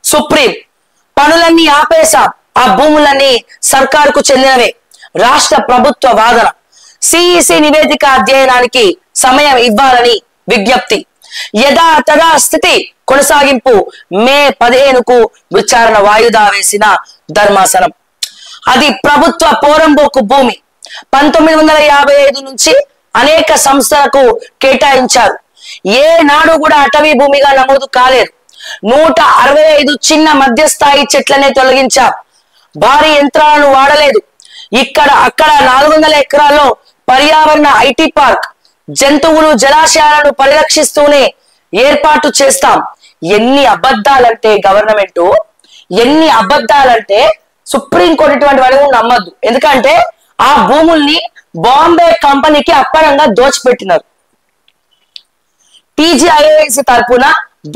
Supreme పనులన్నీ ఆపేశాం, ఆ భూములన్నీ సర్కారుకు చెందినవే రాష్ట్ర ప్రభుత్వ వాదన. సిఈసి నివేదిక అధ్యయనానికి సమయం ఇవ్వాలని విజ్ఞప్తి. యథాతథ స్థితి కొనసాగింపు. మే 15కు విచారణ వాయిదా వేసిన ధర్మాసనం. అది ప్రభుత్వ పోరంబోకు భూమి. 1955 నుంచి అనేక సంస్థలకు కేటాయించారు. ఏ నాడు కూడా అటవీ భూమిగా నమోదు కాలేదు. 165 చిన్న మధ్యస్థాయి చెట్లనే తొలగించారు. భారీ యంత్రాలను వాడలేదు. ఇక్కడ అక్కడ 400 ఎకరాల్లో పర్యావరణ ఐటీ పార్క్, జంతువులు జలాశయాలను పరిరక్షిస్తూనే ఏర్పాటు చేస్తాం. ఎన్ని అబద్ధాలంటే గవర్నమెంట్, ఎన్ని అబద్ధాలంటే సుప్రీంకోర్టు ఇటువంటి వాడిని నమ్మద్దు. ఎందుకంటే ఆ భూముల్ని బాంబే కంపెనీకి అప్పనంగా దోచిపెట్టినారు. టీజీఐఏసి తరపున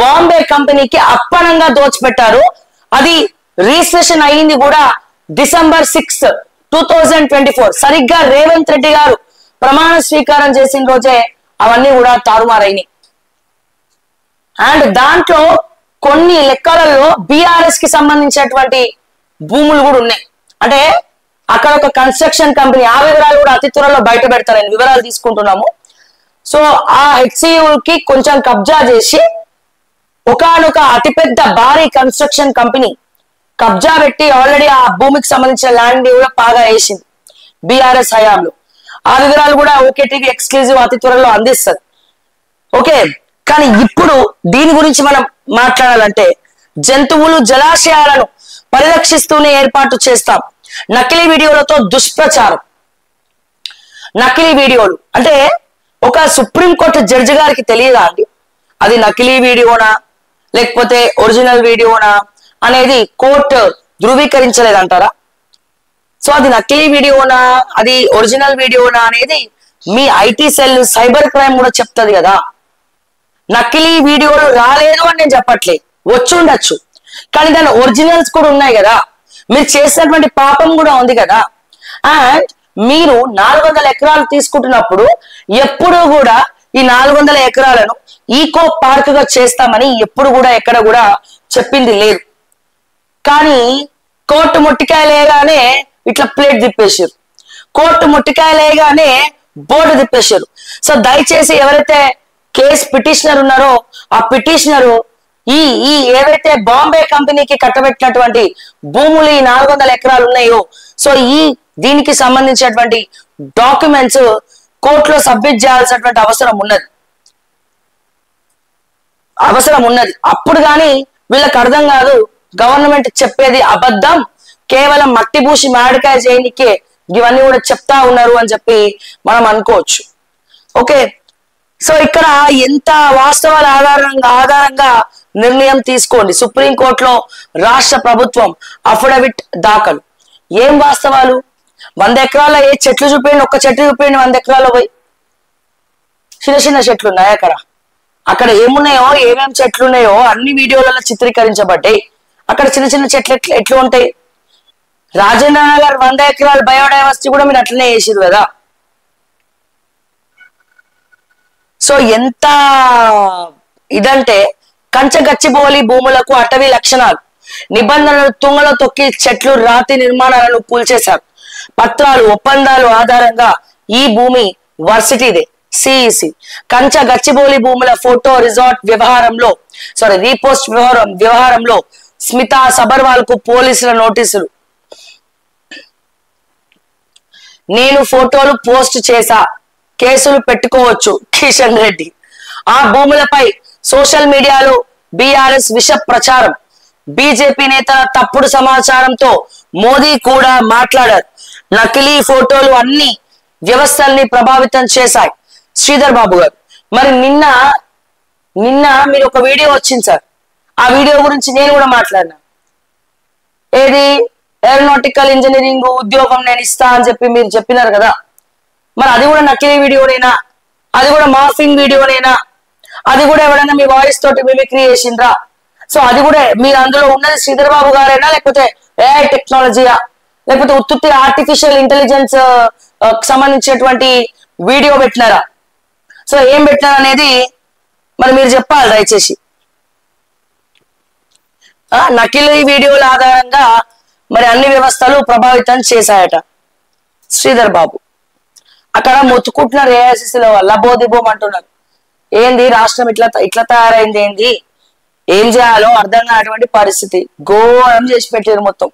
బాంబే కంపెనీకి అప్పనంగా దోచిపెట్టారు. అది రిజిస్ట్రేషన్ అయ్యింది కూడా డిసెంబర్ 6, 2024. సరిగ్గా రేవంత్ రెడ్డి గారు ప్రమాణ స్వీకారం చేసిన రోజే అవన్నీ కూడా తారుమారైనాయి. అండ్ దాంట్లో కొన్ని లెక్కలలో బీఆర్ఎస్ కి సంబంధించినటువంటి భూములు కూడా ఉన్నాయి. అంటే అక్కడ ఒక కన్స్ట్రక్షన్ కంపెనీ, ఆ వివరాలు కూడా అతి త్వరలో బయట పెడతారని వివరాలు తీసుకుంటున్నాము. సో ఆ హెచ్సియుకి కొంచెం కబ్జా చేసి ఒకనొక అతిపెద్ద భారీ కన్స్ట్రక్షన్ కంపెనీ కబ్జా పెట్టి ఆల్రెడీ ఆ భూమికి సంబంధించిన ల్యాండ్ కూడా పాగా వేసింది బీఆర్ఎస్ హయాంలో. ఆ వివరాలు కూడా ఓకేటీవీ ఎక్స్క్లూజివ్ అతి త్వరలో అందిస్తుంది. ఓకే, కానీ ఇప్పుడు దీని గురించి మనం మాట్లాడాలంటే జంతువులు జలాశయాలను పరిరక్షిస్తూనే ఏర్పాటు చేస్తాం. నకిలీ వీడియోలతో దుష్ప్రచారం. నకిలీ వీడియోలు అంటే ఒక సుప్రీంకోర్టు జడ్జి గారికి తెలియదా అండి అది నకిలీ వీడియోనా లేకపోతే ఒరిజినల్ వీడియోనా అనేది కోర్టు ధృవీకరించలేదంటారా? సో అది నకిలీ వీడియోనా అది ఒరిజినల్ వీడియోనా అనేది మీ ఐటీ సెల్ సైబర్ క్రైమ్ కూడా చెప్తుంది కదా. నకిలీ వీడియోలు రాలేదు అని నేను చెప్పట్లే, వచ్చి ఉండొచ్చు, కానీ దాని ఒరిజినల్స్ కూడా ఉన్నాయి కదా. మీరు చేసినటువంటి పాపం కూడా ఉంది కదా. అండ్ మీరు 400 ఎకరాలు తీసుకుంటున్నప్పుడు ఎప్పుడు కూడా ఈ 400 ఎకరాలను ఈకో పార్క్ గా చేస్తామని ఎప్పుడు కూడా ఎక్కడ కూడా చెప్పింది లేదు. కానీ కోర్టు మొట్టికాయలేగానే ఇట్లా ప్లేట్ తిప్పేశారు, కోర్టు మొట్టికాయలేగానే బోర్డు తిప్పేశారు. సో దయచేసి ఎవరైతే కేసు పిటిషనర్ ఉన్నారో ఆ పిటిషనరు ఈ ఏవైతే బాంబే కంపెనీకి కట్టబెట్టినటువంటి భూములు ఈ 400 ఎకరాలు ఉన్నాయో, సో దీనికి సంబంధించినటువంటి డాక్యుమెంట్స్ కోర్టులో సబ్మిట్ చేయాల్సినటువంటి అవసరం ఉన్నది. అప్పుడు కానీ వీళ్ళకి అర్థం కాదు గవర్నమెంట్ చెప్పేది అబద్ధం, కేవలం మట్టి పూసి మామిడికాయ చేయనికే ఇవన్నీ కూడా చెప్తా ఉన్నారు అని చెప్పి మనం అనుకోవచ్చు. ఓకే, సో ఇక్కడ ఎంత వాస్తవాల ఆధారంగా నిర్ణయం తీసుకోండి. సుప్రీంకోర్టులో రాష్ట్ర ప్రభుత్వం అఫిడవిట్ దాఖలు. ఏం వాస్తవాలు? 100 ఎకరాల్లో ఏ చెట్లు చూపించండి, ఒక్క చెట్లు చూపించండి 100 ఎకరాల్లో పోయి. చిన్న చిన్న చెట్లు ఉన్నాయి అక్కడ ఏమున్నాయో ఏమేమి చెట్లు ఉన్నాయో అన్ని వీడియోలలో చిత్రీకరించబడ్డాయి. అక్కడ చిన్న చిన్న చెట్లు ఎట్లు ఉంటాయి? రాజేంద్ర నగర్ 100 ఎకరాల బయోడైవర్సిటీ కూడా మీరు అట్లనే చేసిరు కదా. సో ఎంత ఇదంటే కంచగచ్చిబౌలి భూములకు అటవీ లక్షణాలు, నిబంధనలు తుంగలో తొక్కి చెట్లు రాతి నిర్మాణాలను కూల్చేశారు. పత్రాలు ఒప్పందాలు ఆధారంగా ఈ భూమి వర్సిటీదే. సిఈసి కంచగచ్చిబౌలి భూముల ఫోటో రిసార్ట్ రీపోస్ట్ వ్యవహారంలో స్మితా సబర్వాల్ కు పోలీసుల నోటీసులు. నేను ఫోటోలు పోస్ట్ చేశా, కేసులు పెట్టుకోవచ్చు కిషన్ రెడ్డి. ఆ భూములపై సోషల్ మీడియాలో బీఆర్ఎస్ విష ప్రచారం. బీజేపీ నేతల తప్పుడు సమాచారంతో మోదీ కూడా మాట్లాడారు. నకిలీ ఫోటోలు అన్ని వ్యవస్థల్ని ప్రభావితం చేశాయి. శ్రీధర్ బాబు గారు మరి నిన్న మీరు ఒక వీడియో వచ్చింది సార్, ఆ వీడియో గురించి నేను కూడా మాట్లాడినా. ఏది ఏరోనాటికల్ ఇంజనీరింగ్ ఉద్యోగం నేను ఇస్తా అని చెప్పి మీరు చెప్పినారు కదా. మరి అది కూడా నకిలీ వీడియోనేనా? అది కూడా మార్ఫింగ్ వీడియోనేనా? అది కూడా ఎవరైనా మీ వాయిస్ తోటి మిమిక్రీ చేసిండ్రా? సో అది కూడా మీరు అందులో ఉన్నది శ్రీధర్ బాబు గారేనా లేకపోతే ఏఐ టెక్నాలజీయా లేకపోతే ఉత్తుత్తి ఆర్టిఫిషియల్ ఇంటెలిజెన్స్ సంబంధించినటువంటి వీడియో పెట్టినారా? సో ఏం పెట్టినారు అనేది మరి మీరు చెప్పాలి దయచేసి. నకిలీ వీడియోల ఆధారంగా మరి అన్ని వ్యవస్థలు ప్రభావితం చేశాయట శ్రీధర్ బాబు. అక్కడ మొత్తుకుంటున్నారు ఏఐసిసిలో లబోదిబోం అంటున్నారు. ఏంది రాష్ట్రం ఇట్లా తయారైంది, ఏంది ఏం చేయాలో అర్థం కానటువంటి పరిస్థితి, ఘోరం చేసి పెట్టారు మొత్తం.